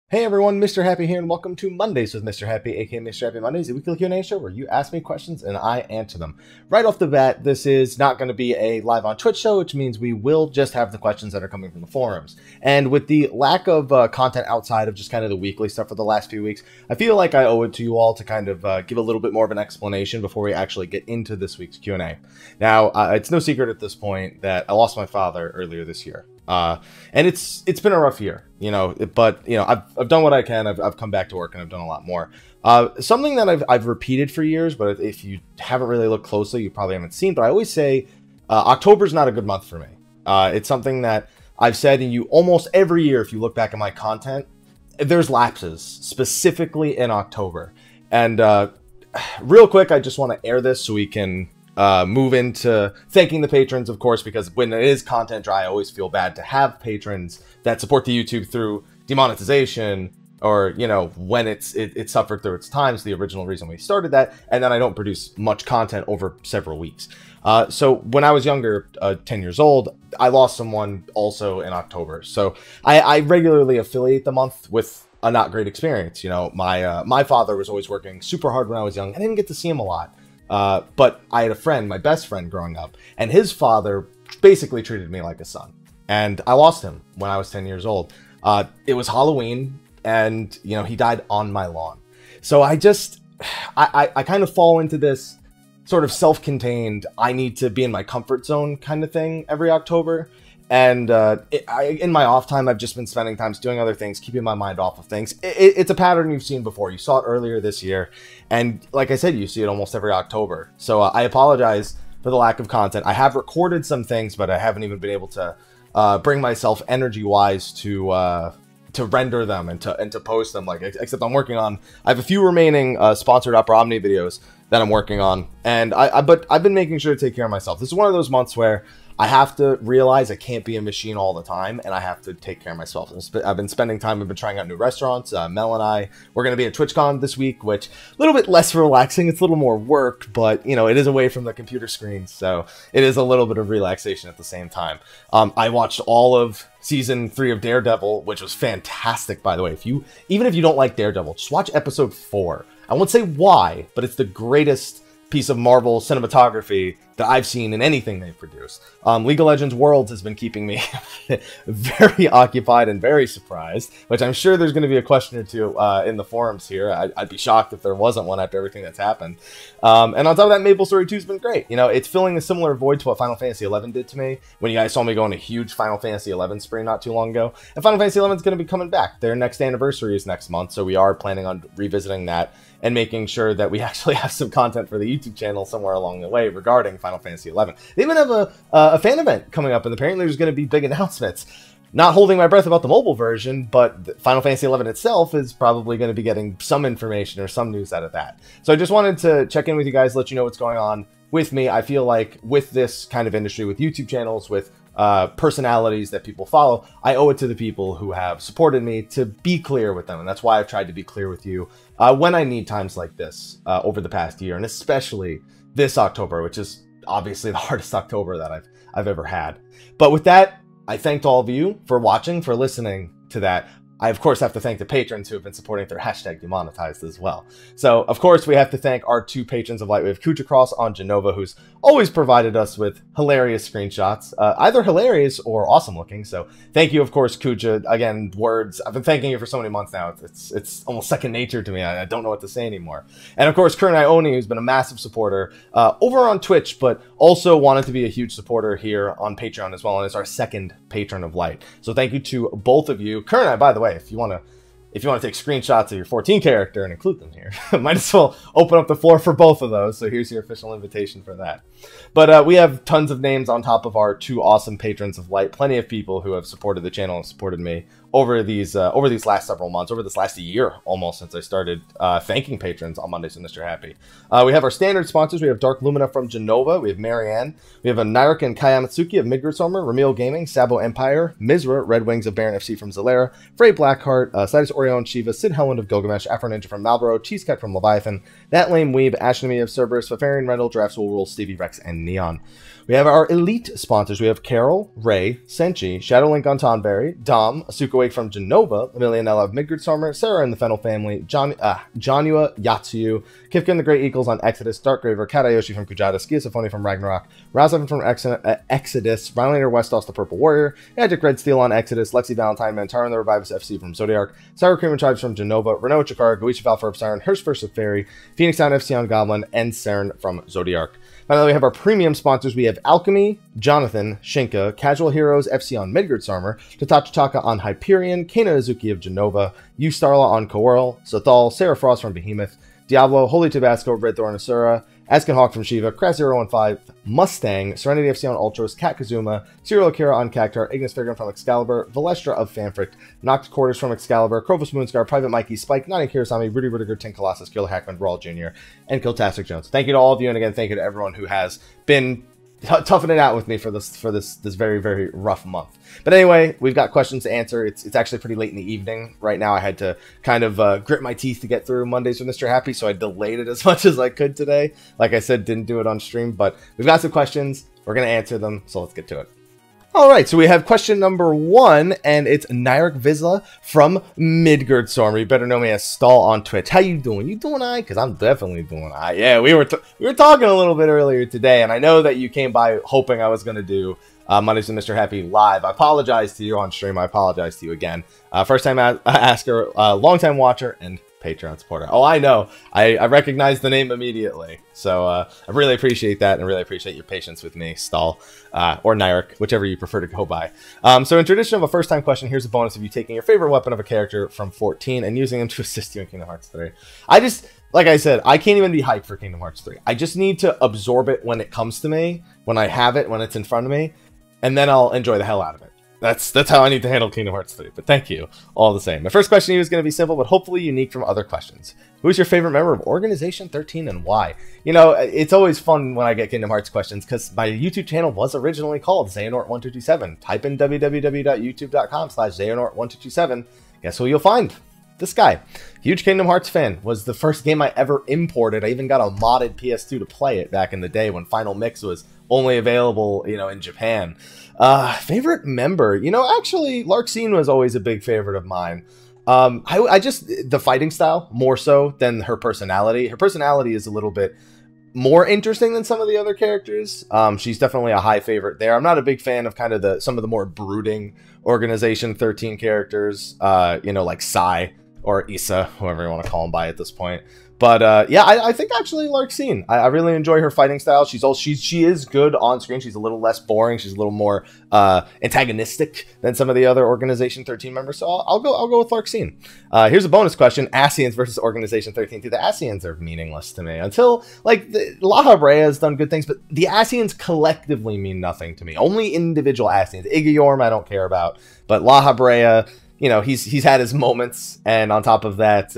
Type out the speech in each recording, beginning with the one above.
Hey everyone, Mrhappy here, and welcome to Mondays with Mrhappy, aka Mrhappy Mondays, a weekly Q&A show where you ask me questions and I answer them. Right off the bat, this is not going to be a live on Twitch show, which means we will just have the questions that are coming from the forums. And with the lack of content outside of just kind of the weekly stuff for the last few weeks, I feel like I owe it to you all to kind of give a little bit more of an explanation before we actually get into this week's Q&A. Now, it's no secret at this point that I lost my father earlier this year. And it's been a rough year, but I've done what I can. I've come back to work and I've done a lot more. Something that I've repeated for years, but if you haven't really looked closely, you probably haven't seen, but I always say, October's not a good month for me. It's something that I've said, and you almost every year, if you look back at my content, there's lapses specifically in October. And, real quick, I just want to air this so we can move into thanking the patrons, of course, because when it is content dry, I always feel bad to have patrons that support the YouTube through demonetization or, when it suffered through its times, the original reason we started that, and then I don't produce much content over several weeks. So when I was younger, 10 years old, I lost someone also in October. So I regularly affiliate the month with a not great experience. My father was always working super hard when I was young. I didn't get to see him a lot. But I had a friend, my best friend growing up, and his father basically treated me like a son. And I lost him when I was 10 years old. It was Halloween, and, he died on my lawn. So I kind of fall into this sort of self-contained, I need to be in my comfort zone kind of thing every October. And in my off time, I've just been spending time doing other things, keeping my mind off of things. It's a pattern you've seen before. You saw it earlier this year. And like I said, you see it almost every October. So I apologize for the lack of content. I have recorded some things, but I haven't even been able to bring myself energy-wise to render them and to post them. Except I'm working on. I have a few remaining sponsored Opera Omni videos that I'm working on, and but I've been making sure to take care of myself. This is one of those months where I have to realize I can't be a machine all the time, and I have to take care of myself. I've been spending time, I've been trying out new restaurants. Mel and I, we're going to be at TwitchCon this week, which a little bit less relaxing. It's a little more work, but, it is away from the computer screen, so it is a little bit of relaxation at the same time. I watched all of Season 3 of Daredevil, which was fantastic, by the way. Even if you don't like Daredevil, just watch Episode 4. I won't say why, but it's the greatest piece of Marvel cinematography that I've seen in anything they've produced. League of Legends Worlds has been keeping me very occupied and very surprised, which I'm sure there's going to be a question or two in the forums here. I'd be shocked if there wasn't one after everything that's happened. And on top of that, Maple Story 2 has been great. It's filling a similar void to what Final Fantasy XI did to me when you guys saw me go on a huge Final Fantasy XI spree not too long ago. And Final Fantasy XI is going to be coming back. Their next anniversary is next month, so we are planning on revisiting that and making sure that we actually have some content for the YouTube channel somewhere along the way regarding Final Fantasy XI. They even have a fan event coming up, and apparently there's going to be big announcements. Not holding my breath about the mobile version, but Final Fantasy XI itself is probably going to be getting some information or some news out of that. So I just wanted to check in with you guys, let you know what's going on with me. I feel like with this kind of industry, with YouTube channels, with personalities that people follow, I owe it to the people who have supported me to be clear with them. And that's why I've tried to be clear with you when I need times like this over the past year, and especially this October, which is obviously the hardest October that I've ever had. But with that, I thanked all of you for watching, for listening to that. I, of course, have to thank the patrons who have been supporting their hashtag demonetized as well. So, of course, we have to thank our two patrons of light. We have Khuja Cross on Jenova, who's always provided us with hilarious screenshots, either hilarious or awesome looking. So, thank you, of course, Khuja. Again, words. I've been thanking you for so many months now. It's almost second nature to me. I don't know what to say anymore. And, of course, Kurenai, who's been a massive supporter over on Twitch, but also wanted to be a huge supporter here on Patreon as well, and is our second patron of light. So, thank you to both of you. Kurenai, by the way, if you want to take screenshots of your 14 character and include them here, might as well open up the floor for both of those. So here's your official invitation for that. But we have tons of names on top of our two awesome patrons of light. Plenty of people who have supported the channel and supported me over these last several months, over this last year almost, since I started thanking patrons on Mondays with Mrhappy. We have our standard sponsors. We have Dark Lumina from Jenova. We have Marianne. We have a Nye-rick and Kayamatsuki of Midgardsormer, Ramil Gaming, Sabo Empire, Mizra, Red Wings of Baron FC from Zalera, Fray Blackheart, Cidus, Oreo, Oreo and Shiva, Syd Hellwind of Gilgamesh, Afro Ninja from Malboro, Cheesecake from Leviathan, That Lame Weeb, Ashen Emiya of Cerberus, Fafarian, Rendil, Giraffeswillrule, Stevie-Rex, and Neon. We have our elite sponsors. We have Carol, Ray, Senchi, Shadowlink on Tonberry, Dom, Asuka Wake from Jenova, Emilianella of Midgardstormer, Sarah and the Fennel Family, Janhyua Yotsuyu, Kifka and the Great Eagles on Exodus, Darkgraver, Katayoshi from Khuja, Skia Symphonia from Ragnarok, Rah Xephon from Exodus, Rynoet Westos the Purple Warrior, Magic Red Steel on Exodus, Lexxie Valentine, Mantaru the Rivivus FC from Zodiac, Sour Cream and Tribes from Jenova, Rynoet Chikara, Goetia Valfer of Siren, Hirsch vs. Fairy, Phoenix Down FC on Goblin, and Saren from Zodiac. Finally, we have our premium sponsors. We have Alchemy, Jonathan, Shinka, Casual Heroes FC on Midgardstormer, Tatachitaka on Hyperion, Kana Izuki of Jenova, Yu Starla on Coeurl, Sathal, Sarah Frost from Behemoth, Diablo, Holy Tabasco, Red Thorn Asura, Askenhawk from Shiva, Crash015, Mustang, Serenity FC on Ultros, Kat Kazuma, Serial Akira on Cactar, Ignis Figrin from Excalibur, Valestra of Fanfrict, Noct Quarters from Excalibur, Krovos Moonscar, Private Mikey, Spike, Nani Kirasami, Rudy Rudiger, Tin Colossus, Killer Hackman, Rawl Jr., and Kiltastic Jones. Thank you to all of you, and again, thank you to everyone who has been toughing it out with me for this very, very rough month. But anyway, we've got questions to answer. It's actually pretty late in the evening right now. I had to kind of grit my teeth to get through Mondays with Mr. Happy, so I delayed it as much as I could today. Like I said, didn't do it on stream, but we've got some questions. We're going to answer them, so let's get to it. All right, so we have question number 1, and it's Nye-rick Vizsla from Midgardstormer. You better know me as Stall on Twitch. How you doing? You doing all right? Because I'm definitely doing all right. Yeah, we were talking a little bit earlier today, and I know that you came by hoping I was going to do Mondays with Mr. Happy live. I apologize to you on stream. I apologize to you again. First time asker, long time watcher, and Patreon supporter. Oh, I know. I recognize the name immediately. So I really appreciate that, and I really appreciate your patience with me, Stall, or Nye-rick, whichever you prefer to go by. So in tradition of a first-time question, here's a bonus of you taking your favorite weapon of a character from 14 and using them to assist you in Kingdom Hearts 3. Like I said, I can't even be hyped for Kingdom Hearts 3. I just need to absorb it when it comes to me, when I have it, when it's in front of me, and then I'll enjoy the hell out of it. That's how I need to handle Kingdom Hearts 3, but thank you, all the same. My first question to you is going to be simple, but hopefully unique from other questions. Who's your favorite member of Organization 13 and why? You know, it's always fun when I get Kingdom Hearts questions, because my YouTube channel was originally called Xehanort1227. Type in www.youtube.com/Xehanort1227. Guess who you'll find? This guy. Huge Kingdom Hearts fan. Was the first game I ever imported. I even got a modded PS2 to play it back in the day when Final Mix was only available, you know, in Japan. Favorite member? You know, actually, Larxene was always a big favorite of mine. I just, the fighting style, more so than her personality. Her personality is a little bit more interesting than some of the other characters. She's definitely a high favorite there. I'm not a big fan of kind of some of the more brooding Organization 13 characters, you know, like Sai or Issa, whoever you want to call him by at this point. But yeah, I think actually Larxene. I really enjoy her fighting style. She is good on screen. She's a little less boring. She's a little more antagonistic than some of the other Organization 13 members. So I'll go with Larxene. Here's a bonus question: Ascians versus Organization 13. The Ascians are meaningless to me until like La Habrea has done good things, but the Ascians collectively mean nothing to me. Only individual Ascians. Igayorm I don't care about, but La Habrea, you know, he's had his moments, and on top of that,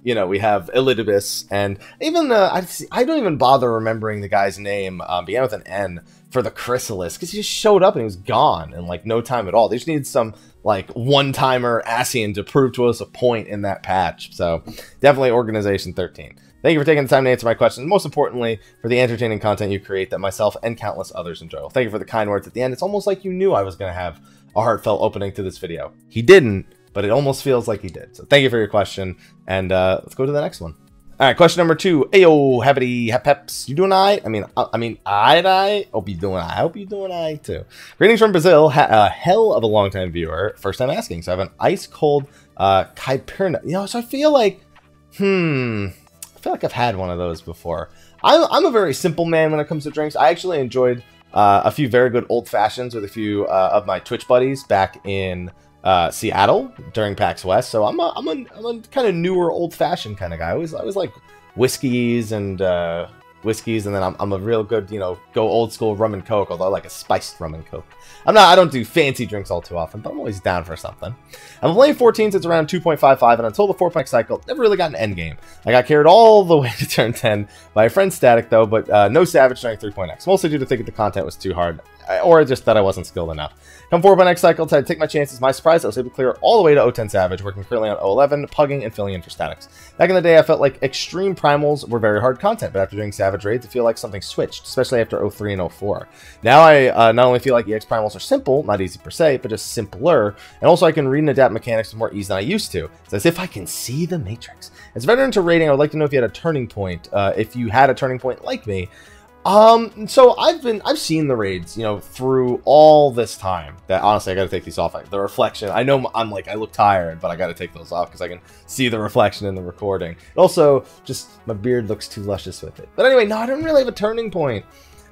you know, we have Elidibus, and even I don't even bother remembering the guy's name, began with an N, for the Chrysalis, because he just showed up and he was gone in like no time at all. They just needed some like one-timer Ascian to prove to us a point in that patch. So definitely Organization 13. Thank you for taking the time to answer my questions. Most importantly, for the entertaining content you create that myself and countless others enjoy. Well, thank you for the kind words at the end. It's almost like you knew I was going to have a heartfelt opening to this video. He didn't, but it almost feels like he did. So thank you for your question, and let's go to the next one. All right, question number 2. Ayo, happity, peps. You doing all right? I hope you doing all right. I hope you doing all right too. Greetings from Brazil. A hell of a long time viewer. First time asking. So I have an ice cold Caipirinha. You know, so I feel like I've had one of those before. I'm a very simple man when it comes to drinks. I actually enjoyed a few very good old fashions with a few of my Twitch buddies back in Seattle during PAX West. So I'm a kind of newer old fashioned kind of guy. I always like whiskeys, and then I'm a real good, you know, go old school rum and coke, although I like a spiced rum and coke. I don't do fancy drinks all too often, but I'm always down for something. I'm playing 14 since around 2.55, and until the 4-point cycle, never really got an end game. I got carried all the way to turn 10 by a friend Static though, but no Savage during 3.x, mostly due to thinking the content was too hard. or just that I wasn't skilled enough. Come forward by next cycle, decided to take my chances. My surprise, I was able to clear all the way to O10 Savage, working currently on O11, pugging and filling in for statics. Back in the day, I felt like extreme primals were very hard content, but after doing Savage raids, I feel like something switched, especially after O3 and O4. Now I not only feel like EX primals are simple, not easy per se, but just simpler, and also I can read and adapt mechanics with more ease than I used to. It's as if I can see the Matrix. As a veteran to raiding, I would like to know if you had a turning point, if you had a turning point like me. So I've seen the raids, you know, through all this time. That honestly, I got to take these off. The reflection, I know I look tired, but I got to take those off because I can see the reflection in the recording. And also, just my beard looks too luscious with it. But anyway, no, I didn't really have a turning point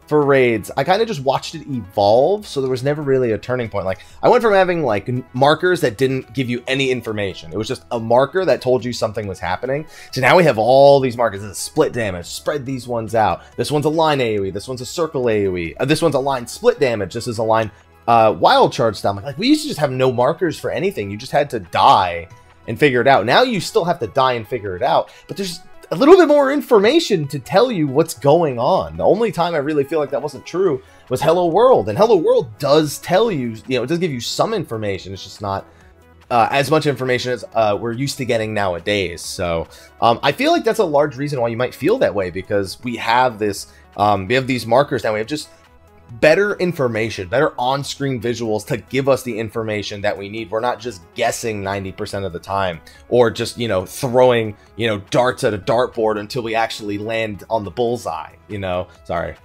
for raids. I kind of just watched it evolve, so there was never really a turning point. Like, I went from having like markers that didn't give you any information. It was just a marker that told you something was happening. So now we have all these markers. This is split damage. Spread these ones out. This one's a line AoE. This one's a circle AoE. This one's a line split damage. This is a line wild charge style. Like, we used to just have no markers for anything. You just had to die and figure it out. Now you still have to die and figure it out, but there's a little bit more information to tell you what's going on. The only time I really feel like that wasn't true was Hello World, and Hello World does tell you, you know, it does give you some information. It's just not as much information as we're used to getting nowadays. So I feel like that's a large reason why you might feel that way, because we have this, we have these markers now. We have just better information, better on-screen visuals to give us the information that we need. We're not just guessing 90% of the time, or just, you know, throwing, you know, darts at a dartboard until we actually land on the bullseye, you know. Sorry.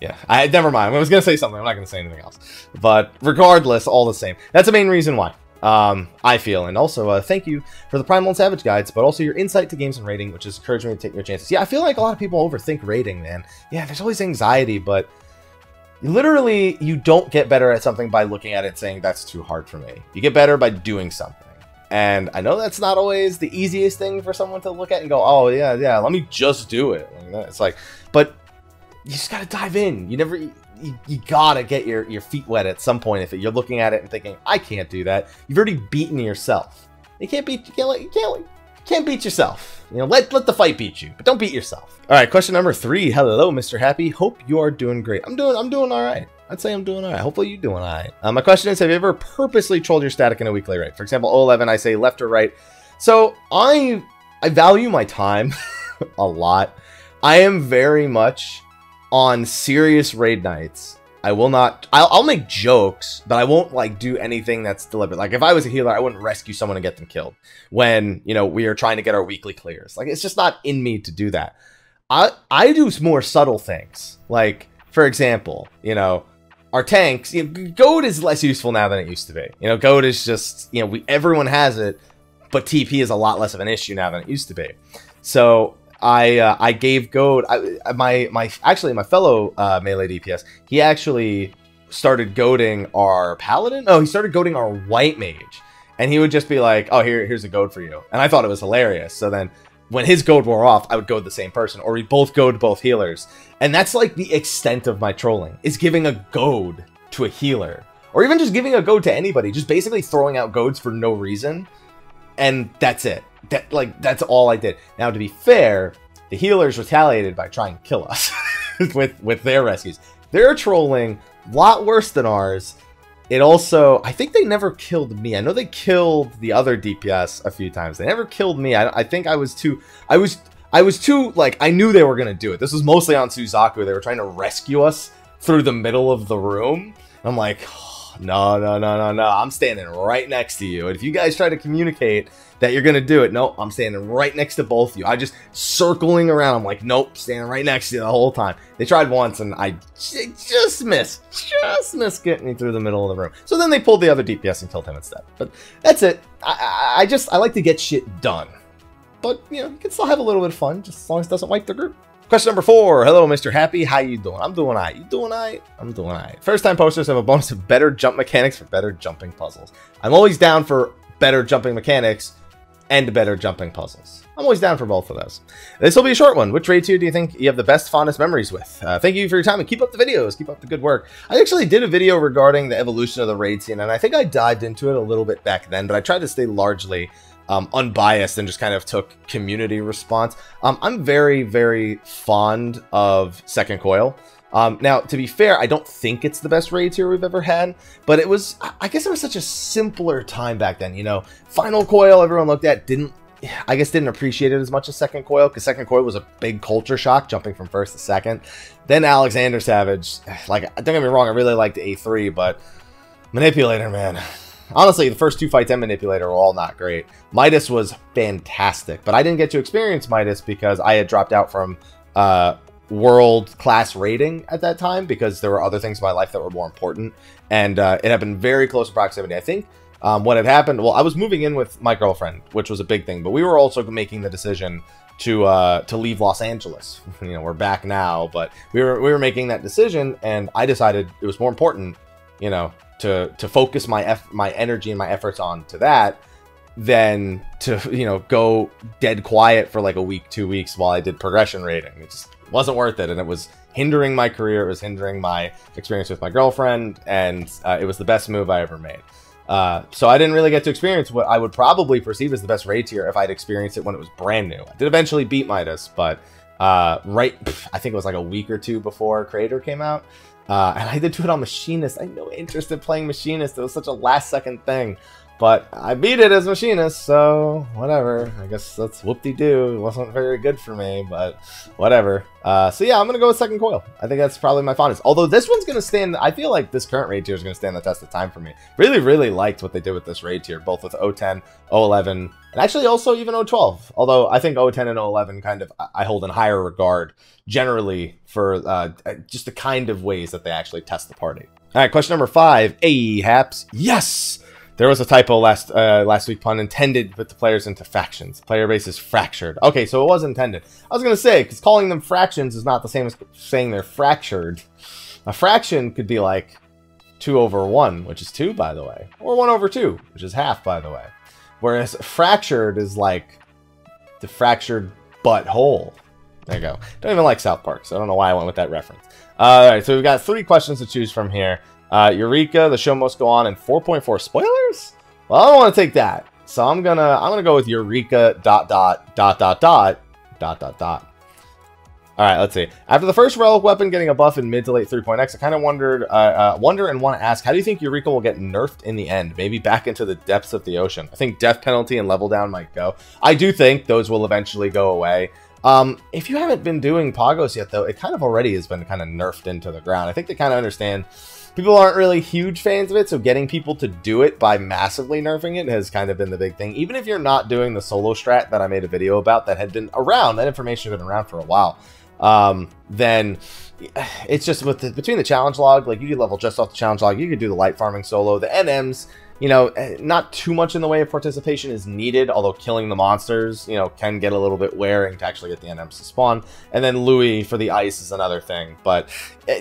Yeah, never mind. I was gonna say something. I'm not gonna say anything else. But regardless, all the same, that's the main reason why I feel. And also thank you for the Primal and Savage guides, but also your insight to games and rating, which has encouraged me to take your chances. Yeah, I feel like a lot of people overthink rating, man. Yeah, there's always anxiety, but literally, you don't get better at something by looking at it and saying, that's too hard for me. You get better by doing something. And I know that's not always the easiest thing for someone to look at and go, oh, yeah, let me just do it. It's like, but you just got to dive in. You got to get your feet wet at some point. If you're looking at it and thinking, I can't do that, you've already beaten yourself. You can't beat yourself. You know, let the fight beat you, but don't beat yourself. All right, question number 3. Hello, Mr. Happy. Hope you are doing great. I'm doing all right. I'd say I'm doing all right. Hopefully you're doing all right. My question is, have you ever purposely trolled your static in a weekly raid? For example, 011, I say left or right. So I value my time a lot. I am very much on serious raid nights. I will not, I'll make jokes, but I won't like do anything that's deliberate. Like if I was a healer, I wouldn't rescue someone and get them killed when, you know, we are trying to get our weekly clears. Like it's just not in me to do that. I do more subtle things. Like for example, you know, our tanks, you know, gold is less useful now than it used to be. You know, gold is just, you know, everyone has it, but TP is a lot less of an issue now than it used to be. So I gave gold. My fellow melee DPS, he actually started goading our paladin. Oh, he started goading our white mage, and he would just be like, "Oh, here's a goad for you," and I thought it was hilarious. So then, when his goad wore off, I would goad the same person, or we both goad both healers, and that's like the extent of my trolling, is giving a goad to a healer, or even just giving a goad to anybody, just basically throwing out goads for no reason, and that's it. That's all I did. Now, to be fair, the healers retaliated by trying to kill us with their rescues. They're trolling a lot worse than ours. It also, I think they never killed me. I know they killed the other DPS a few times. They never killed me. I think I was too, like, I knew they were going to do it. This was mostly on Suzaku. They were trying to rescue us through the middle of the room. I'm like, oh, no. I'm standing right next to you. And if you guys try to communicate that you're going to do it, no, I'm standing right next to both of you. I just circling around. I'm like, nope, standing right next to you the whole time. They tried once and I just missed getting me through the middle of the room. So then they pulled the other DPS and killed him instead. But that's it. I like to get shit done. But, you know, you can still have a little bit of fun, just as long as it doesn't wipe the group. Question number 4. Hello, Mr. Happy. How you doing? I'm doing all right. You doing all right? I'm doing all right. First time posters have a bonus of better jump mechanics for better jumping puzzles. I'm always down for better jumping mechanics and better jumping puzzles. I'm always down for both of those. This will be a short one. Which raid tier do you think you have the best, fondest memories with? Thank you for your time and keep up the videos. Keep up the good work. I actually did a video regarding the evolution of the raid scene, and I think I dived into it a little bit back then, but I tried to stay largely unbiased and just kind of took community response. I'm very, very fond of Second Coil. Now, to be fair, I don't think it's the best raid tier we've ever had, but it was, I guess it was such a simpler time back then, you know. Final Coil, everyone looked at, didn't appreciate it as much as Second Coil, because Second Coil was a big culture shock, jumping from first to second. Then Alexander Savage, like, don't get me wrong, I really liked A3, but Manipulator, man. Honestly, the first two fights and Manipulator were all not great. Midas was fantastic, but I didn't get to experience Midas because I had dropped out from world-class rating at that time because there were other things in my life that were more important, and it had been very close proximity. I think what had happened, well, I was moving in with my girlfriend, which was a big thing, but we were also making the decision to leave Los Angeles. You know, we're back now, but we were making that decision, and I decided it was more important, you know, to focus my energy and my efforts on to that than to, you know, go dead quiet for like a week, 2 weeks while I did progression rating. It just wasn't worth it, and it was hindering my career, it was hindering my experience with my girlfriend, and it was the best move I ever made. So I didn't really get to experience what I would probably perceive as the best raid tier if I'd experienced it when it was brand new. I did eventually beat Midas, but I think it was like a week or two before Creator came out, and I did do it on Machinist. I had no interest in playing Machinist, it was such a last second thing. But I beat it as Machinist, so whatever. I guess that's whoop-de-doo. It wasn't very good for me, but whatever. So yeah, I'm going to go with Second Coil. I think that's probably my fondest. Although this one's going to stand... I feel like this current raid tier is going to stand the test of time for me. Really, really liked what they did with this raid tier, both with O10, O11, and actually also even O12. Although I think O10 and O11 kind of I hold in higher regard generally for just the kind of ways that they actually test the party. All right, question number 5. Hey, Haps. Yes! There was a typo last week, pun intended, with the players into factions. Player base is fractured. Okay, so it was intended. I was going to say, because calling them fractions is not the same as saying they're fractured. A fraction could be like 2 over 1, which is 2, by the way. Or 1 over 2, which is half, by the way. Whereas fractured is like the fractured butthole. There you go. Don't even like South Park, so I don't know why I went with that reference. Alright, so we've got 3 questions to choose from here. Eureka, the show must go on, in 4.4 spoilers? Well, I don't want to take that. So I'm gonna go with Eureka ... Alright, let's see. After the first relic weapon getting a buff in mid to late 3.x, I kind of wonder and want to ask, how do you think Eureka will get nerfed in the end? Maybe back into the depths of the ocean. I think death penalty and level down might go. I do think those will eventually go away. If you haven't been doing Pagos yet, though, it kind of already has been kind of nerfed into the ground. I think they kind of understand people aren't really huge fans of it, so getting people to do it by massively nerfing it has kind of been the big thing. Even if you're not doing the solo strat that I made a video about that had been around, that information had been around for a while, then it's just with between the challenge log, like you could level just off the challenge log, you could do the light farming solo, the NMs, you know, not too much in the way of participation is needed, although killing the monsters, you know, can get a little bit wearing to actually get the NMs to spawn. And then Louis for the ice is another thing, but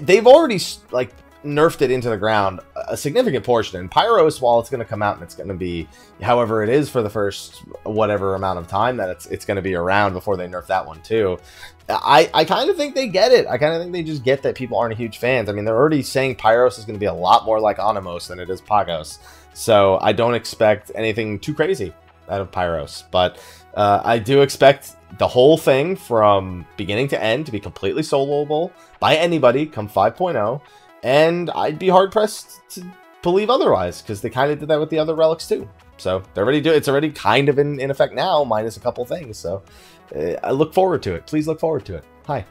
they've already, like, nerfed it into the ground a significant portion. And Pyros, while it's going to come out and it's going to be however it is for the first whatever amount of time that it's going to be around before they nerf that one too, I kind of think they get it. I kind of think they just get that people aren't huge fans. I mean, they're already saying Pyros is going to be a lot more like Animos than it is Pagos, so I don't expect anything too crazy out of Pyros, but I do expect the whole thing from beginning to end to be completely soloable by anybody come 5.0. And I'd be hard-pressed to believe otherwise, because they kind of did that with the other relics too. So they're already it's already kind of in effect now, minus a couple things. So I look forward to it. Please look forward to it. Hi. All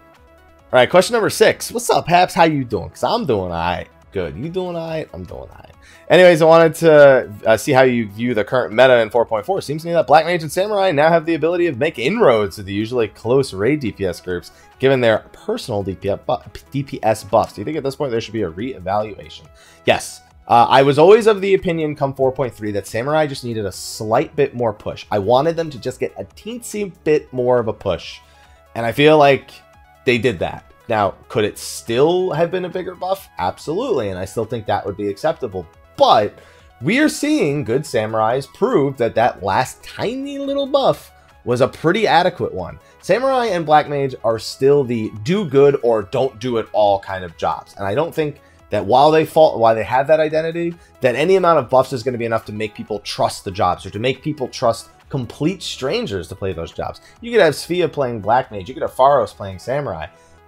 right, question number 6. What's up, Haps? How you doing? Because I'm doing all right. Good. You doing all right? I'm doing all right. Anyways, I wanted to see how you view the current meta in 4.4. Seems to me that Black Mage and Samurai now have the ability to make inroads to the usually close raid DPS groups, given their personal DPS buffs. Do you think at this point there should be a re-evaluation? Yes. I was always of the opinion come 4.3 that Samurai just needed a slight bit more push. I wanted them to just get a teensy bit more of a push. And I feel like they did that. Now, could it still have been a bigger buff? Absolutely. And I still think that would be acceptable. But we are seeing good Samurais prove that that last tiny little buff was a pretty adequate one. Samurai and Black Mage are still the do good or don't do it all kind of jobs. And I don't think that while they have that identity, that any amount of buffs is going to be enough to make people trust the jobs or to make people trust complete strangers to play those jobs. You could have Sphia playing Black Mage. You could have Pharos playing Samurai.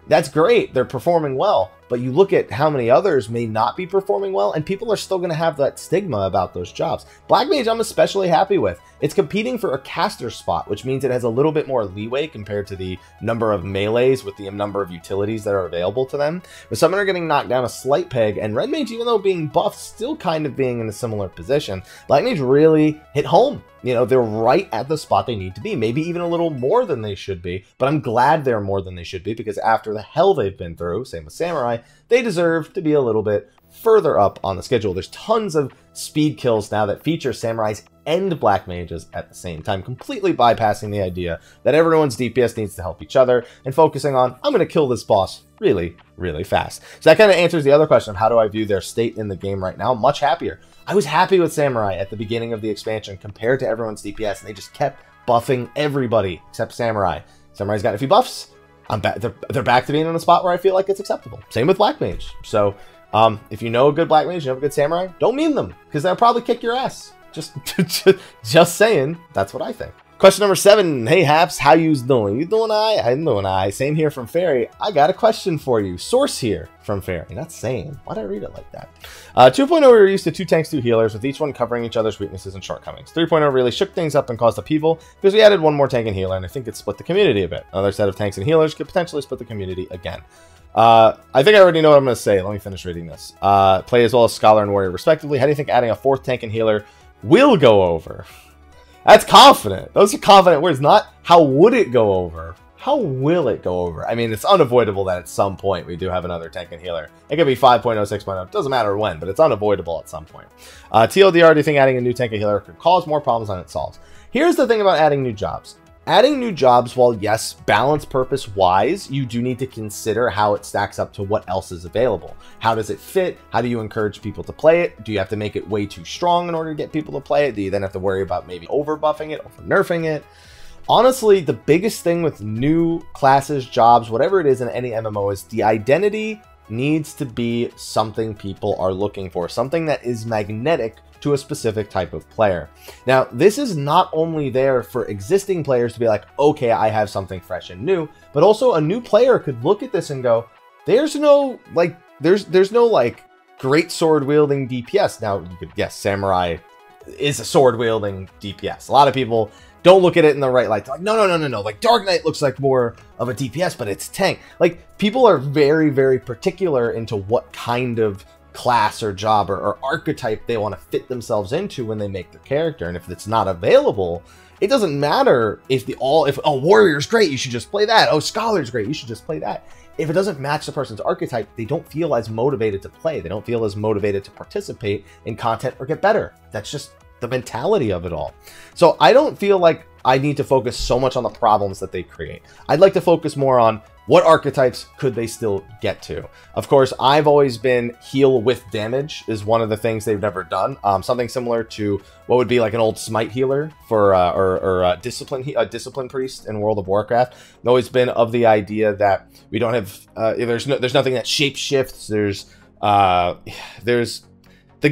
That's great. They're performing well. but you look at how many others may not be performing well, and people are still going to have that stigma about those jobs. Black Mage I'm especially happy with. It's competing for a caster spot, which means it has a little bit more leeway compared to the number of melees with the number of utilities that are available to them. With Summoner getting knocked down a slight peg, and Red Mage, even though being buffed, still kind of being in a similar position, Black Mage really hit home. You know, they're right at the spot they need to be, maybe even a little more than they should be, but I'm glad they're more than they should be, because after the hell they've been through, same with Samurai, they deserve to be a little bit further up on the schedule. There's tons of speed kills now that feature Samurais and Black Mages at the same time, completely bypassing the idea that everyone's DPS needs to help each other and focusing on, I'm going to kill this boss really, really fast. So that kind of answers the other question of how do I view their state in the game right now. Much happier. I was happy with Samurai at the beginning of the expansion compared to everyone's DPS, and they just kept buffing everybody except Samurai. Samurai's got a few buffs. I'm back. They're back to being in a spot where I feel like it's acceptable. Same with Black Mage. So if you know a good Black Mage, you know a good Samurai, don't meme them, because they'll probably kick your ass. Just saying. That's what I think. Question number 7. Hey Haps, how you doing? You doing all right? I'm doing all right. Same here from Fairy. I got a question for you. Source here from Fairy. Not saying. Why did I read it like that? 2.0 we were used to 2 tanks, 2 healers, with each one covering each other's weaknesses and shortcomings. 3.0 really shook things up and caused upheaval because we added 1 more tank and healer, and I think it split the community a bit. Another set of tanks and healers could potentially split the community again. I think I already know what I'm going to say. Let me finish reading this. Play as well as Scholar and Warrior respectively. How do you think adding a 4th tank and healer will go over? That's confident. Those are confident words, not how would it go over. How will it go over? I mean, it's unavoidable that at some point we do have another tank and healer. It could be 5.0, 6.0. It doesn't matter when, but it's unavoidable at some point. TLDR, do you think adding a new tank and healer could cause more problems than it solves? Here's the thing about adding new jobs. Adding new jobs, while yes, balance purpose wise, you do need to consider how it stacks up to what else is available. How does it fit? How do you encourage people to play it? Do you have to make it way too strong in order to get people to play it? Do you then have to worry about maybe over buffing it, over nerfing it? Honestly, the biggest thing with new classes, jobs, whatever it is in any MMO is the identity needs to be something people are looking for, something that is magnetic to a specific type of player. Now, this is not only there for existing players to be like, okay, I have something fresh and new, but also a new player could look at this and go, there's no great sword wielding DPS. Now, you could guess Samurai is a sword wielding DPS. A lot of people don't look at it in the right light. They're like, no. Like, Dark Knight looks like more of a DPS, but it's tank. Like, people are very, very particular into what kind of class or job or archetype they want to fit themselves into when they make their character. And if it's not available, it doesn't matter if oh, Warrior's great, you should just play that. Oh, Scholar's great, you should just play that. If it doesn't match the person's archetype, they don't feel as motivated to play. They don't feel as motivated to participate in content or get better. That's just the mentality of it all. So I don't feel like I need to focus so much on the problems that they create. I'd like to focus more on what archetypes could they still get to. Of course, I've always been heal with damage is one of the things they've never done. Something similar to what would be like an old smite healer for or discipline priest in World of Warcraft. I've always been of the idea that we don't have there's nothing that shape shifts. There's the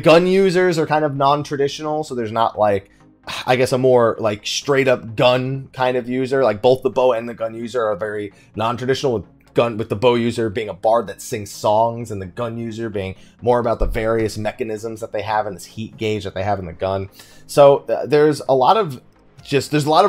gun users are kind of non-traditional, so there's not like, I guess, a more like straight up gun kind of user. Like both the bow and the gun user are very non-traditional, with the bow user being a bard that sings songs and the gun user being more about the various mechanisms that they have and this heat gauge that they have in the gun. So there's a lot of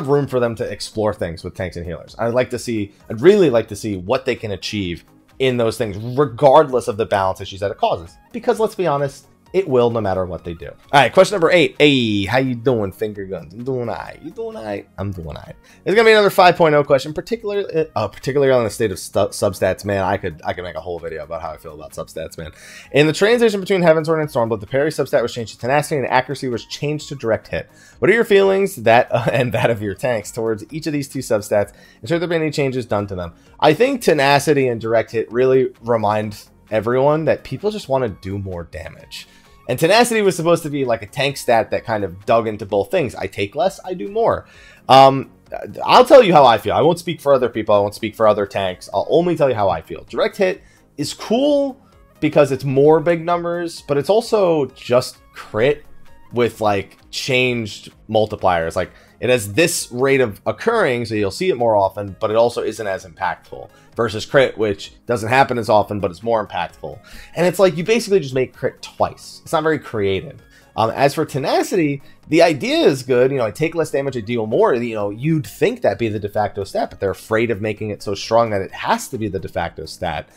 room for them to explore things with tanks and healers. I'd really like to see what they can achieve in those things, regardless of the balance issues that it causes. Because let's be honest, it will, no matter what they do. All right, question number 8. Hey, how you doing, finger guns? I'm doing all right. You doing all right? I'm doing all right. It's gonna be another 5.0 question, particularly on the state of substats, man. I could make a whole video about how I feel about substats, man. In the transition between Heavensward and Stormblood, the parry substat was changed to tenacity and accuracy was changed to direct hit. What are your feelings and that of your tanks towards each of these 2 substats? And should there be any changes done to them? I think tenacity and direct hit really remind everyone that people just want to do more damage. And tenacity was supposed to be like a tank stat that kind of dug into both things. I take less, I do more. I'll tell you how I feel. I won't speak for other people. I won't speak for other tanks. I'll only tell you how I feel. Direct hit is cool because it's more big numbers, but it's also just crit with like changed multipliers. Like it has this rate of occurring, so you'll see it more often, but it also isn't as impactful. Versus crit, which doesn't happen as often, but it's more impactful. And it's like you basically just make crit twice. It's not very creative. As for tenacity, the idea is good. You know, I take less damage, I deal more. You know, you'd think that'd be the de facto stat, but they're afraid of making it so strong that it has to be the de facto stat.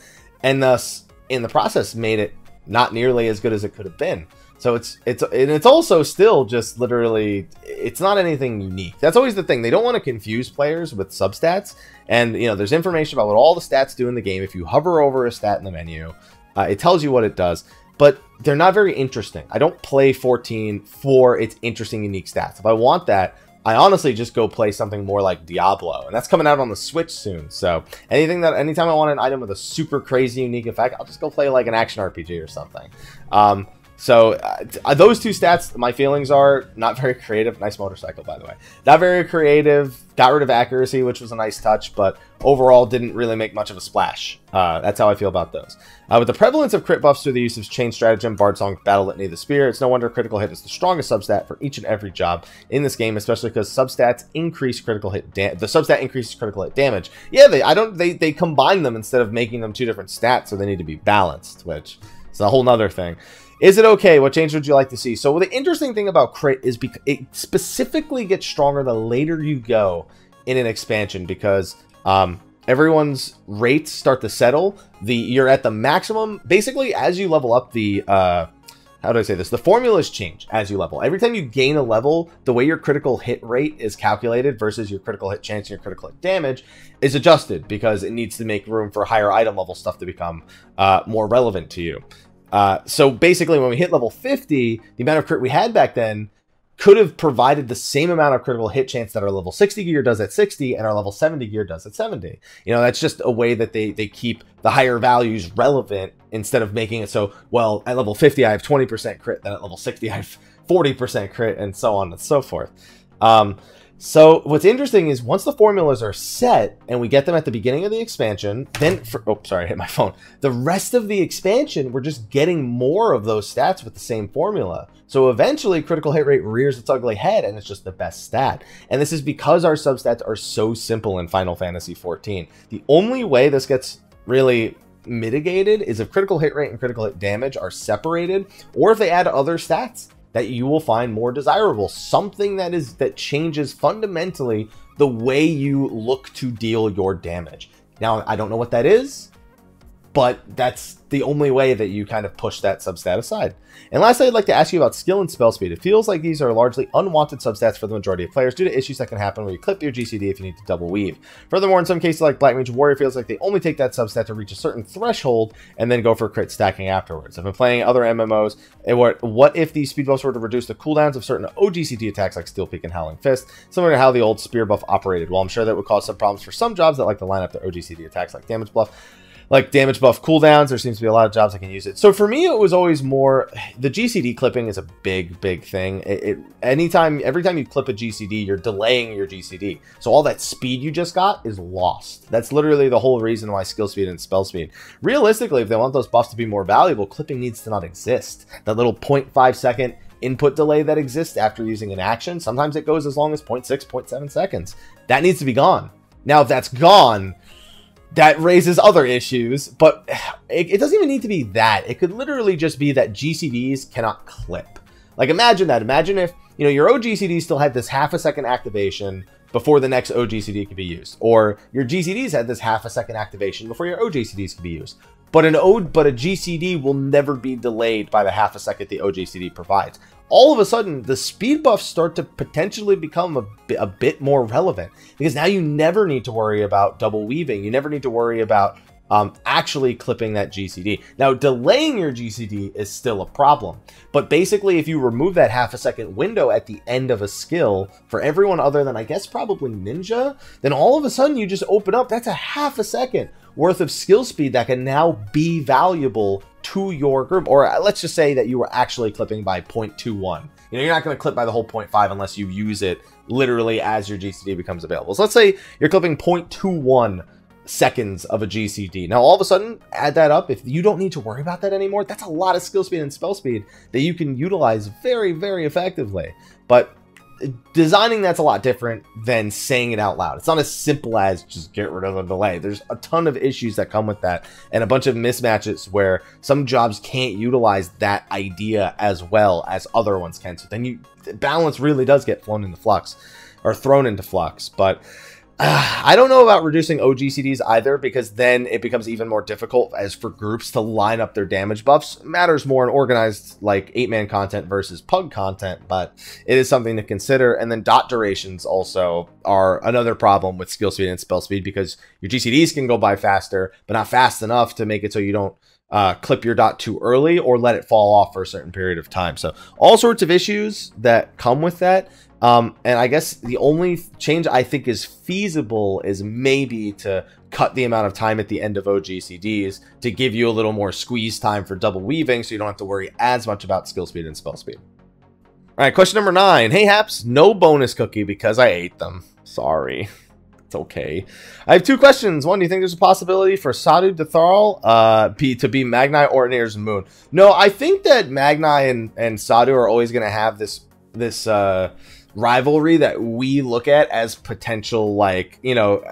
And thus, in the process, made it not nearly as good as it could have been. So it's also still just literally, it's not anything unique. That's always the thing. They don't want to confuse players with substats. And, you know, there's information about what all the stats do in the game. If you hover over a stat in the menu, it tells you what it does. But they're not very interesting. I don't play 14 for its interesting, unique stats. If I want that, I honestly just go play something more like Diablo. And that's coming out on the Switch soon. So anytime I want an item with a super crazy, unique effect, I'll just go play like an action RPG or something. So those two stats, my feelings are not very creative. Nice motorcycle, by the way. Not very creative. Got rid of accuracy, which was a nice touch, but overall didn't really make much of a splash. That's how I feel about those. With the prevalence of crit buffs through the use of Chain Stratagem, Bard Song, Battle Litany of the Spear, it's no wonder critical hit is the strongest substat for each and every job in this game, especially because substats increase critical hit. The substat increases critical hit damage. Yeah, they combine them instead of making them two different stats, so they need to be balanced, which is a whole nother thing. Is it okay? What change would you like to see? So the interesting thing about crit is because it specifically gets stronger the later you go in an expansion, because everyone's rates start to settle. You're at the maximum. Basically, as you level up, how do I say this? The formulas change as you level. Every time you gain a level, the way your critical hit rate is calculated versus your critical hit chance and your critical hit damage is adjusted, because it needs to make room for higher item level stuff to become more relevant to you. So basically, when we hit level 50, the amount of crit we had back then could have provided the same amount of critical hit chance that our level 60 gear does at 60 and our level 70 gear does at 70. You know, that's just a way that they keep the higher values relevant, instead of making it so, well, at level 50 I have 20% crit, then at level 60 I have 40% crit, and so on and so forth. So what's interesting is once the formulas are set and we get them at the beginning of the expansion, then oh, sorry, I hit my phone. The rest of the expansion, we're just getting more of those stats with the same formula. So eventually critical hit rate rears its ugly head and it's just the best stat. And this is because our substats are so simple in Final Fantasy XIV. The only way this gets really mitigated is if critical hit rate and critical hit damage are separated, or if they add other stats that you will find more desirable. Something that changes fundamentally the way you look to deal your damage. Now, I don't know what that is, but that's the only way that you kind of push that substat aside. And lastly, I'd like to ask you about skill and spell speed. It feels like these are largely unwanted substats for the majority of players due to issues that can happen where you clip your GCD if you need to double weave. Furthermore, in some cases like Black Mage Warrior, feels like they only take that substat to reach a certain threshold and then go for crit stacking afterwards. I've been playing other MMOs, and what if these speed buffs were to reduce the cooldowns of certain OGCD attacks like Steel Peak and Howling Fist, similar to how the old spear buff operated? Well, I'm sure that would cause some problems for some jobs that like to line up their OGCD attacks like damage buff. Like damage buff cooldowns, there seems to be a lot of jobs that can use it. So for me, it was always more, the GCD clipping is a big thing. Every time you clip a GCD, you're delaying your GCD. So all that speed you just got is lost. That's literally the whole reason why skill speed and spell speed. Realistically, if they want those buffs to be more valuable, clipping needs to not exist. That little 0.5 second input delay that exists after using an action, sometimes it goes as long as 0.6, 0.7 seconds. That needs to be gone. Now, if that's gone, that raises other issues, but it doesn't even need to be that. It could literally just be that GCDs cannot clip. Like imagine that. Imagine if, you know, your OGCD still had this half a second activation before the next OGCD could be used, or your GCDs had this half a second activation before your OGCDs could be used. But a GCD will never be delayed by the half a second the OGCD provides. All of a sudden, the speed buffs start to potentially become a bit more relevant, because now you never need to worry about double weaving. You never need to worry about actually clipping that GCD. Now, delaying your GCD is still a problem, but basically if you remove that half a second window at the end of a skill for everyone other than, I guess, probably Ninja, then all of a sudden you just open up, that's a half a second worth of skill speed that can now be valuable to your group. Or let's just say that you were actually clipping by 0.21. You know, you're not going to clip by the whole 0.5 unless you use it literally as your GCD becomes available. So let's say you're clipping 0.21 seconds of a GCD. Now, all of a sudden, add that up. If you don't need to worry about that anymore, that's a lot of skill speed and spell speed that you can utilize very, very effectively. But designing that's a lot different than saying it out loud. It's not as simple as just get rid of the delay. There's a ton of issues that come with that, and a bunch of mismatches where some jobs can't utilize that idea as well as other ones can. So then balance really does get thrown into flux. But I don't know about reducing OGCDs either, because then it becomes even more difficult as for groups to line up their damage buffs. It matters more in organized, like 8-man content versus pug content, but it is something to consider. And then dot durations also are another problem with skill speed and spell speed, because your GCDs can go by faster, but not fast enough to make it so you don't clip your dot too early or let it fall off for a certain period of time. So all sorts of issues that come with that. And I guess the only change I think is feasible is maybe to cut the amount of time at the end of OGCDs to give you a little more squeeze time for double weaving, so you don't have to worry as much about skill speed and spell speed. All right, question number 9. Hey, Haps, no bonus cookie because I ate them. Sorry. It's okay. I have 2 questions. One, do you think there's a possibility for Sadu Detharl to be Magni or Near's Moon? No, I think that Magni and Sadu are always going to have this rivalry that we look at as potential, like, you know,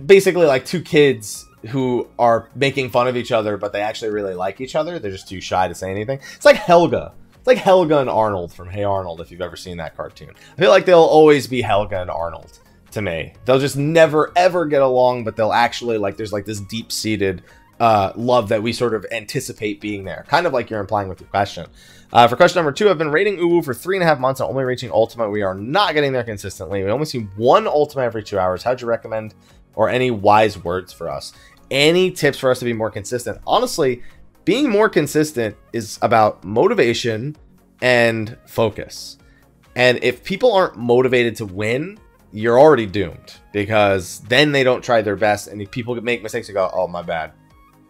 basically like 2 kids who are making fun of each other, but they actually really like each other. They're just too shy to say anything. It's like Helga. It's like Helga and Arnold from Hey Arnold, if you've ever seen that cartoon. I feel like they'll always be Helga and Arnold to me. They'll just never, ever get along, but they'll actually, like, there's like this deep-seated love that we sort of anticipate being there. Kind of like you're implying with your question. For question number 2, I've been rating Uwu for 3.5 months and only reaching Ultimate. We are not getting there consistently. We only see 1 Ultimate every 2 hours. How'd you recommend, or any wise words for us? Any tips for us to be more consistent? Honestly, being more consistent is about motivation and focus. And if people aren't motivated to win, you're already doomed, because then they don't try their best, and if people make mistakes, you go, oh, my bad.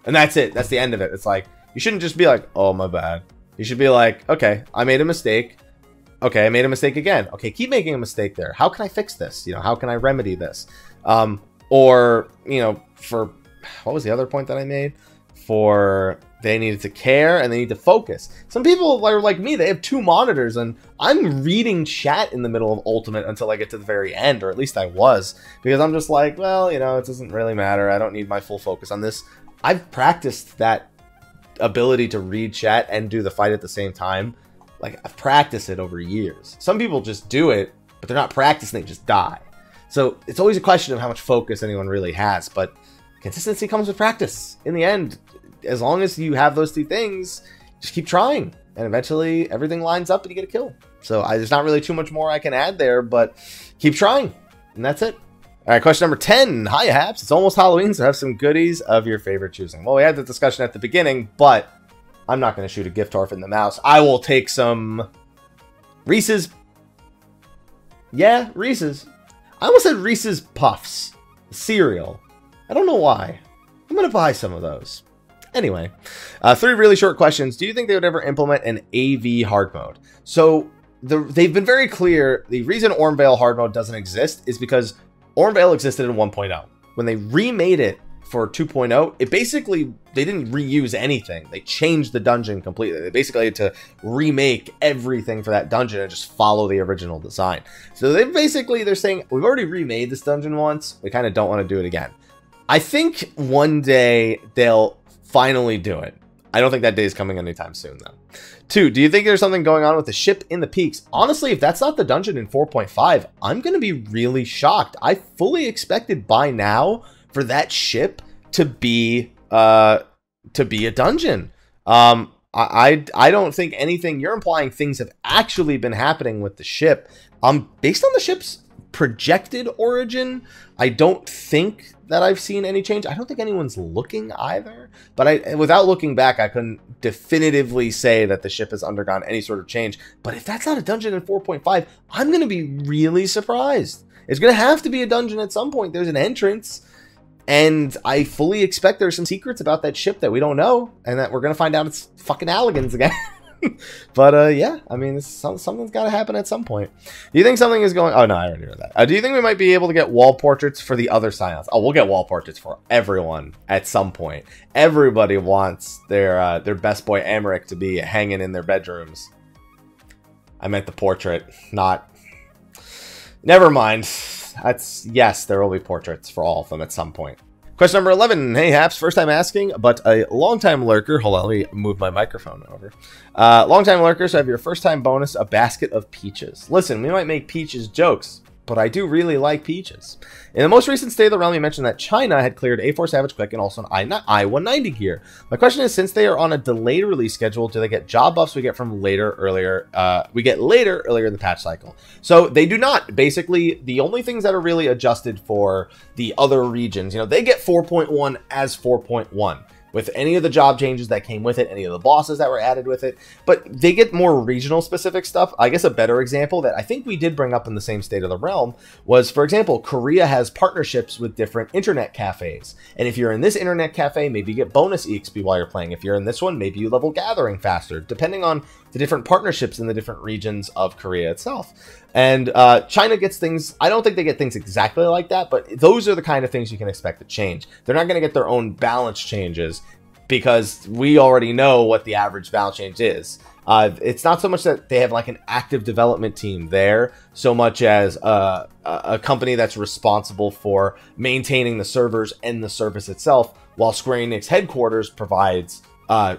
And that's it. That's the end of it. It's like, you shouldn't just be like, oh, my bad. You should be like, okay, I made a mistake. Okay, I made a mistake again. Okay, keep making a mistake there. How can I fix this? You know, how can I remedy this? Or, you know, for, what was the other point that I made? For they needed to care and they need to focus. Some people are like me, they have 2 monitors, and I'm reading chat in the middle of Ultimate until I get to the very end, or at least I was, because I'm just like, well, you know, it doesn't really matter. I don't need my full focus on this. I've practiced that ability to read chat and do the fight at the same time. Like, I've practiced it over years. Some people just do it, but they're not practicing, they just die. So it's always a question of how much focus anyone really has, but consistency comes with practice. In the end, as long as you have those 2 things, just keep trying, and eventually everything lines up and you get a kill. So there's not really too much more I can add there, but keep trying, and that's it. All right, question number 10. Hi, Haps. It's almost Halloween, so have some goodies of your favorite choosing. Well, we had the discussion at the beginning, but I'm not going to shoot a gift horse in the mouse. I will take some Reese's. Yeah, Reese's. I almost said Reese's Puffs cereal. I don't know why. I'm going to buy some of those. Anyway, 3 really short questions. Do you think they would ever implement an AV hard mode? So they've been very clear. The reason Ormvale hard mode doesn't exist is because Ormvale existed in 1.0. When they remade it for 2.0, it basically, they didn't reuse anything. They changed the dungeon completely. They basically had to remake everything for that dungeon and just follow the original design. So they're saying, we've already remade this dungeon once. We kind of don't want to do it again. I think one day they'll finally do it. I don't think that day is coming anytime soon, though. 2, do you think there's something going on with the ship in the peaks? Honestly, if that's not the dungeon in 4.5, I'm going to be really shocked. I fully expected by now for that ship to be a dungeon. I don't think anything, you're implying things have actually been happening with the ship. Based on the ship's projected origin, I don't think that I've seen any change. I don't think anyone's looking either, but without looking back, I couldn't definitively say that the ship has undergone any sort of change. But if that's not a dungeon in 4.5, I'm going to be really surprised. It's going to have to be a dungeon at some point. There's an entrance, and I fully expect there's some secrets about that ship that we don't know, and that we're going to find out it's fucking Alligans again. But yeah, I mean, something's got to happen at some point. Do you think something is going... Oh, no, I already know that. Do you think we might be able to get wall portraits for the other Scions? Oh, we'll get wall portraits for everyone at some point. Everybody wants their best boy Amric to be hanging in their bedrooms. I meant the portrait, not... Never mind. Yes, there will be portraits for all of them at some point. Question number 11. Hey, Haps. First time asking, but a long-time lurker. Hold on, let me move my microphone over. Long-time lurker, so have your first-time bonus, a basket of peaches. Listen, we might make peaches jokes, but I do really like peaches. In the most recent State of the Realm, you mentioned that China had cleared A4 Savage Quick and also an I-190 gear. My question is, since they are on a delayed release schedule, do they get job buffs we get from earlier in the patch cycle? So they do not. Basically, the only things that are really adjusted for the other regions, you know, they get 4.1 as 4.1. With any of the job changes that came with it, any of the bosses that were added with it, but they get more regional specific stuff. I guess a better example that I think we did bring up in the same State of the Realm was, for example, Korea has partnerships with different internet cafes. And if you're in this internet cafe, maybe you get bonus EXP while you're playing. If you're in this one, maybe you level gathering faster, depending on the different partnerships in the different regions of Korea itself. And China gets things, I don't think they get things exactly like that, but those are the kind of things you can expect to change. They're not going to get their own balance changes because we already know what the average balance change is. It's not so much that they have like an active development team there, so much as a company that's responsible for maintaining the servers and the service itself, while Square Enix headquarters provides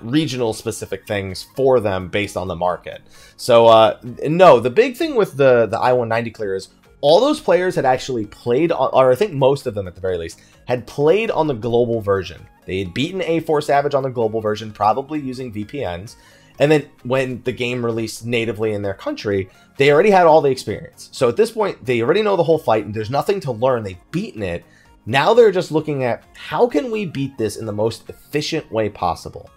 regional specific things for them based on the market. So no, the big thing with the I-190 clear is all those players had actually played on, or I think most of them at the very least, had played on the global version. They had beaten A4 Savage on the global version, probably using VPNs. And then when the game released natively in their country, they already had all the experience. So at this point, they already know the whole fight and there's nothing to learn. They've beaten it. Now they're just looking at how can we beat this in the most efficient way possible,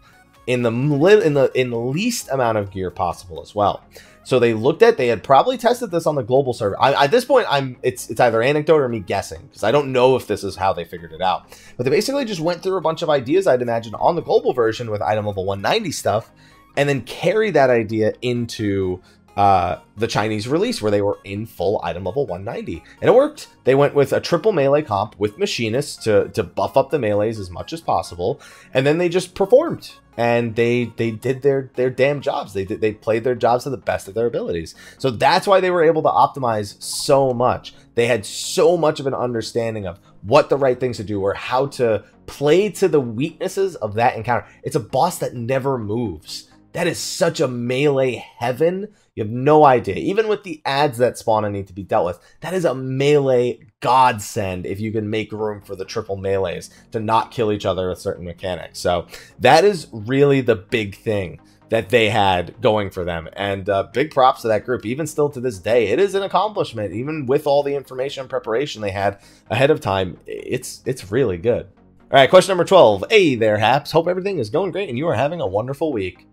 in the least amount of gear possible as well. So they looked at, they had probably tested this on the global server. At this point, it's either anecdote or me guessing, because I don't know if this is how they figured it out. But they basically just went through a bunch of ideas, I'd imagine, on the global version with item level 190 stuff, and then carry that idea into the Chinese release where they were in full item level 190. And it worked. They went with a triple melee comp with machinists to buff up the melees as much as possible. And then they just performed. And they did their damn jobs. They played their jobs to the best of their abilities. So that's why they were able to optimize so much. They had so much of an understanding of what the right things to do or how to play to the weaknesses of that encounter. It's a boss that never moves. That is such a melee heaven. You have no idea. Even with the ads that spawn and need to be dealt with, that is a melee godsend if you can make room for the triple melees to not kill each other with certain mechanics. So that is really the big thing that they had going for them. And big props to that group. Even still to this day, it is an accomplishment. Even with all the information and preparation they had ahead of time, it's really good. All right, question number 12. Hey there, Haps. Hope everything is going great and you are having a wonderful week.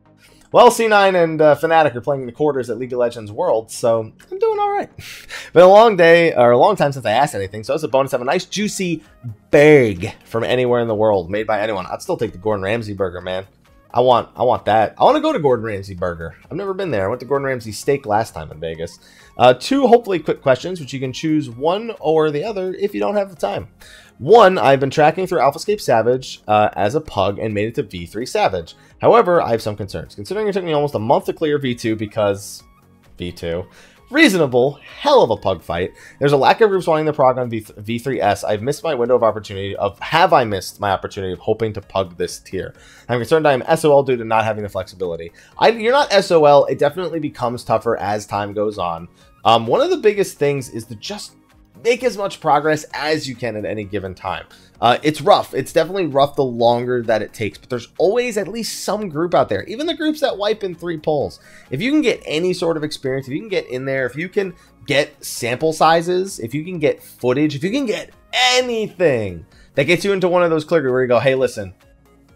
Well, C9 and Fnatic are playing the quarters at League of Legends Worlds, so I'm doing all right. Been a long day, or a long time since I asked anything, so it's a bonus to have a nice, juicy burg from anywhere in the world, made by anyone. I'd still take the Gordon Ramsay burger, man. I want that. I want to go to Gordon Ramsay burger. I've never been there. I went to Gordon Ramsay steak last time in Vegas. 2 hopefully quick questions, which you can choose one or the other if you don't have the time. 1, I've been tracking through Alphascape Savage as a pug and made it to V3 Savage. However, I have some concerns. Considering it took me almost a month to clear V2 because V2. Reasonable, hell of a pug fight. There's a lack of groups wanting the prog on V3S. I've missed my window of opportunity have I missed my opportunity of hoping to pug this tier? I'm concerned I am SOL due to not having the flexibility. You're not SOL. It definitely becomes tougher as time goes on. One of the biggest things is to just make as much progress as you can at any given time. It's rough. It's definitely rough the longer that it takes, but there's always at least some group out there, even the groups that wipe in 3 polls. If you can get any sort of experience, if you can get in there, if you can get sample sizes, if you can get footage, if you can get anything that gets you into one of those clear where you go, hey, listen,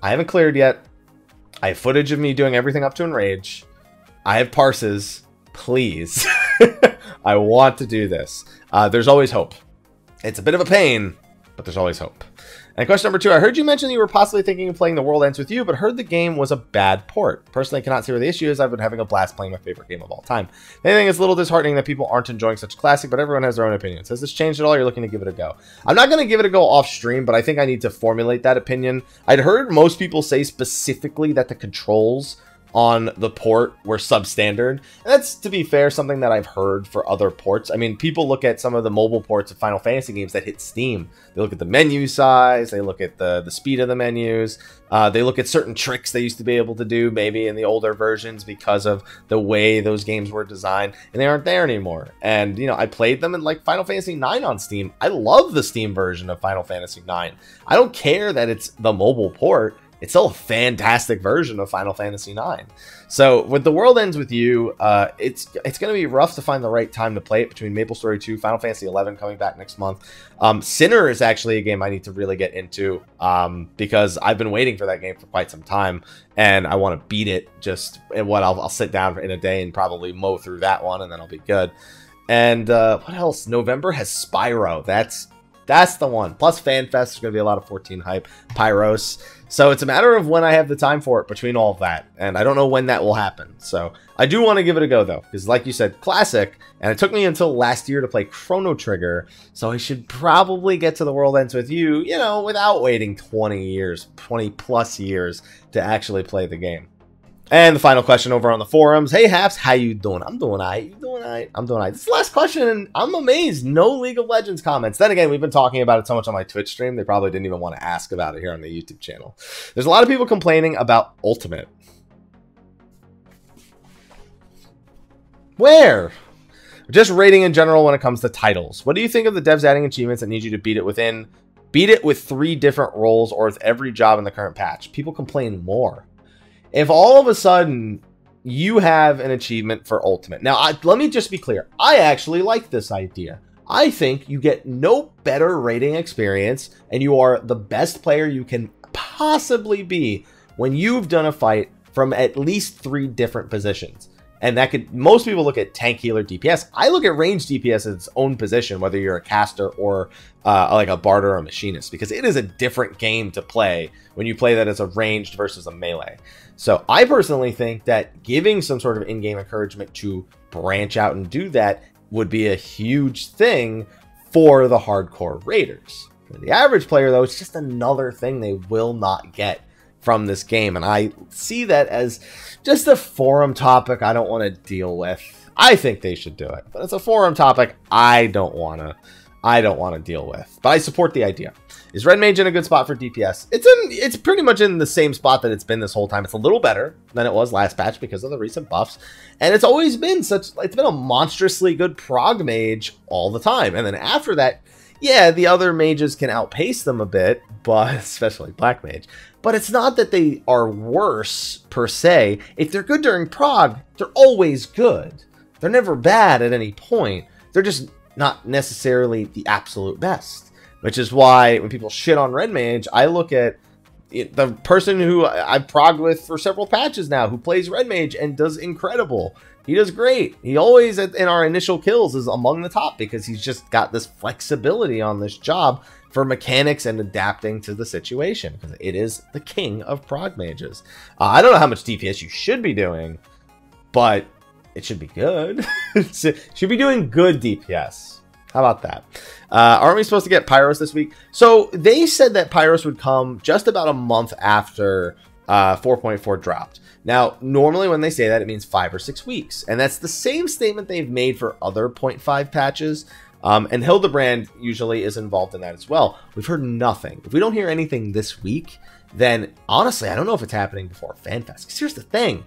I haven't cleared yet. I have footage of me doing everything up to Enrage. I have parses. Please. I want to do this. There's always hope. It's a bit of a pain, but there's always hope. And question number 2, I heard you mention you were possibly thinking of playing The World Ends With You, but heard the game was a bad port. Personally, I cannot see where the issue is. I've been having a blast playing my favorite game of all time. I think it's a little disheartening that people aren't enjoying such a classic, but everyone has their own opinions. Has this changed at all? You're looking to give it a go? I'm not going to give it a go off stream, but I think I need to formulate that opinion. I'd heard most people say specifically that the controls on the port were substandard. And that's, to be fair, something that I've heard for other ports. I mean, people look at some of the mobile ports of Final Fantasy games that hit Steam. They look at the menu size, they look at the speed of the menus, they look at certain tricks they used to be able to do maybe in the older versions because of the way those games were designed, and they aren't there anymore. And, you know, I played them in like Final Fantasy IX on Steam. I love the Steam version of Final Fantasy IX. I don't care that it's the mobile port. It's still a fantastic version of Final Fantasy IX. So with The World Ends With You, it's going to be rough to find the right time to play it between MapleStory 2, Final Fantasy 11 coming back next month. Sinner is actually a game I need to really get into because I've been waiting for that game for quite some time, and I want to beat it. Just and what I'll sit down in a day and probably mow through that one, and then I'll be good. And what else? November has Spyro. That's the one. Plus FanFest, there's going to be a lot of 14 hype. Pyros. So it's a matter of when I have the time for it between all of that. And I don't know when that will happen. So I do want to give it a go, though. Because like you said, classic. And it took me until last year to play Chrono Trigger. So I should probably get to The World Ends With You, you know, without waiting 20 years, 20 plus years to actually play the game. And the final question over on the forums. Hey, Haps, how you doing? I'm doing all right. You doing all right? I'm doing all right. This is the last question, and I'm amazed. No League of Legends comments. Then again, we've been talking about it so much on my Twitch stream, they probably didn't even want to ask about it here on the YouTube channel. There's a lot of people complaining about Ultimate. Where? Just rating in general when it comes to titles. What do you think of the devs adding achievements that need you to beat it with 3 different roles or with every job in the current patch? People complain more. If all of a sudden you have an achievement for Ultimate. Now, let me just be clear. I actually like this idea. I think you get no better rating experience and you are the best player you can possibly be when you've done a fight from at least 3 different positions. And that could, most people look at tank, healer, DPS. I look at range DPS as its own position, whether you're a caster or like a bard or a machinist, because it is a different game to play when you play that as a ranged versus a melee. So I personally think that giving some sort of in-game encouragement to branch out and do that would be a huge thing for the hardcore raiders. For the average player, though, it's just another thing they will not get from this game, and I see that as just a forum topic I don't want to deal with. I think they should do it, but it's a forum topic I don't want to deal with. But I support the idea. Is Red Mage in a good spot for DPS? It's pretty much in the same spot that it's been this whole time. It's a little better than it was last patch because of the recent buffs, and it's always been it's been a monstrously good prog mage all the time. And then after that, yeah, the other mages can outpace them a bit, but especially Black Mage. But it's not that they are worse, per se. If they're good during prog, they're always good. They're never bad at any point. They're just not necessarily the absolute best. Which is why when people shit on Red Mage, I look at the person who I've progged with for several patches now, who plays Red Mage and does incredible. He does great. He always, in our initial kills, is among the top because he's just got this flexibility on this job for mechanics and adapting to the situation, because it is the king of prog mages. I don't know how much DPS you should be doing, but it should be good. Should be doing good DPS. How about that? Aren't we supposed to get Pyros this week? So they said that Pyros would come just about a month after 4.4 dropped. Now, normally when they say that, it means 5 or 6 weeks. And that's the same statement they've made for other 0.5 patches. And Hildebrand usually is involved in that as well. We've heard nothing. If we don't hear anything this week, then honestly, I don't know if it's happening before FanFest. Because here's the thing.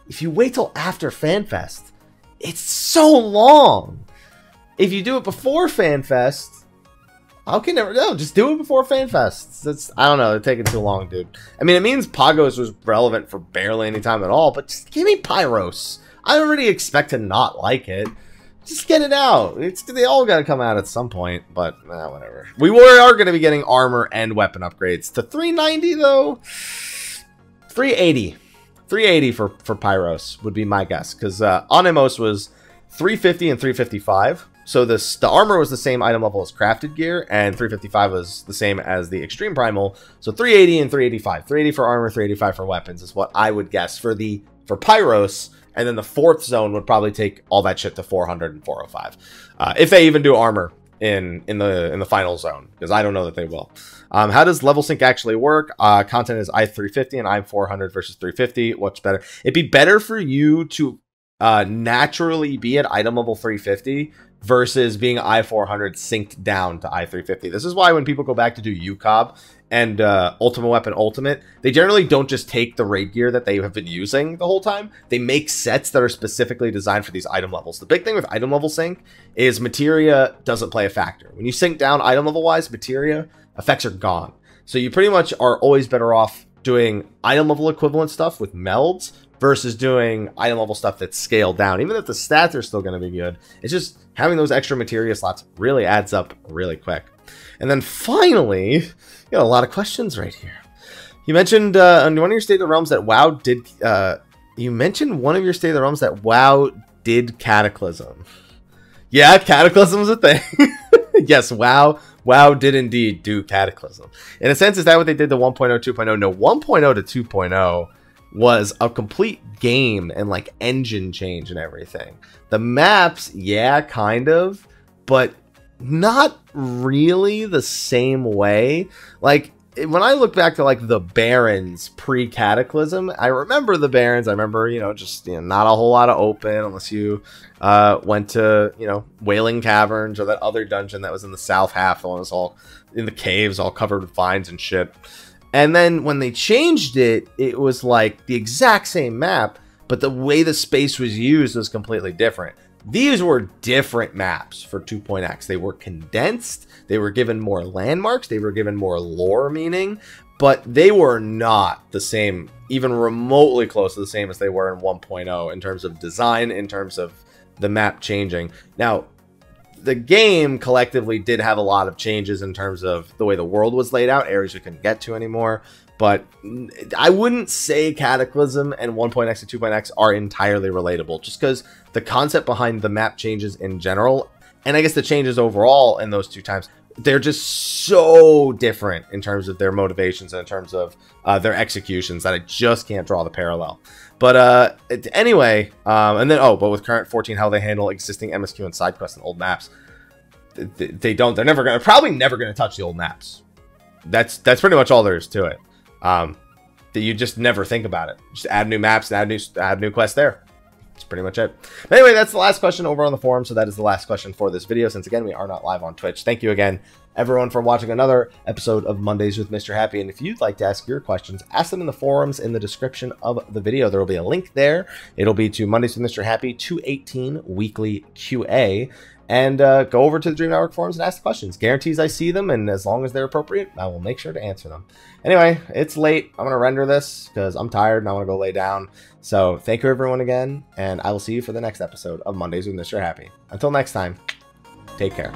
If you wait till after FanFest, it's so long. If you do it before FanFest, okay, no, just do it before FanFest. I don't know, they're taking too long, dude. I mean, it means Pagos was relevant for barely any time at all, but just give me Pyros. I already expect to not like it. Just get it out. They all got to come out at some point, but whatever. We are going to be getting armor and weapon upgrades to 390 though. 380. 380 for Pyros would be my guess, because Onemos was 350 and 355. So the armor was the same item level as crafted gear, and 355 was the same as the extreme primal. So 380 and 385. 380 for armor, 385 for weapons is what I would guess for Pyros. And then the 4th zone would probably take all that shit to 400 and 405, if they even do armor in the final zone, because I don't know that they will. How does level sync actually work? Content is I350 and I400 versus 350. What's better? It'd be better for you to naturally be at item level 350 versus being I400 synced down to I350. This is why when people go back to do UCOB and Ultimate Weapon Ultimate, they generally don't just take the raid gear that they have been using the whole time. They make sets that are specifically designed for these item levels. The big thing with item level sync is materia doesn't play a factor. When you sync down item level wise, materia effects are gone. So you pretty much are always better off doing item level equivalent stuff with melds versus doing item level stuff that's scaled down. Even if the stats are still going to be good, it's just having those extra materia slots really adds up really quick. And then finally, you got a lot of questions right here. You mentioned on one of your State of the Realms that WoW did. You mentioned one of your State of the Realms that WoW did Cataclysm. Yeah, Cataclysm is a thing. Yes, WoW did indeed do Cataclysm. In a sense, is that what they did to 1.0, 2.0? No, 1.0 to 2.0 was a complete game and like engine change and everything. The maps, yeah, kind of, but not really the same way. Like when I look back to like the Barrens pre-Cataclysm, I remember the Barrens. I remember, just not a whole lot of open unless you went to, Wailing Caverns or that other dungeon that was in the south half. The one that was all in the caves, all covered with vines and shit. And then when they changed it, it was like the exact same map, but the way the space was used was completely different. These were different maps for 2.x. They were condensed. They were given more landmarks. They were given more lore meaning, but they were not the same, even remotely close to the same as they were in 1.0 in terms of design, in terms of the map changing. Now, the game collectively did have a lot of changes in terms of the way the world was laid out, areas we couldn't get to anymore. But I wouldn't say Cataclysm and 1.x to 2.x are entirely relatable, just because the concept behind the map changes in general, and I guess the changes overall in those two times, they're just so different in terms of their motivations and in terms of their executions that I just can't draw the parallel. But anyway, and then, but with current 14, how they handle existing MSQ and side quests and old maps, they're probably never gonna touch the old maps. That's pretty much all there is to it. That you just never think about it. Just add new maps and add new quests there. That's pretty much it. But anyway, that's the last question over on the forum. So that is the last question for this video. Since again, we are not live on Twitch. Thank you again, everyone, for watching another episode of Mondays with Mr. Happy. And if you'd like to ask your questions, ask them in the forums in the description of the video. There will be a link there. It'll be to Mondays with Mr. Happy 218 weekly QA. And go over to the Dream Network forums and ask the questions. Guarantees I see them, and as long as they're appropriate, I will make sure to answer them. Anyway, it's late. I'm going to render this because I'm tired and I want to go lay down. So thank you everyone again, and I will see you for the next episode of Mondays with Mr. Happy. Until next time, take care.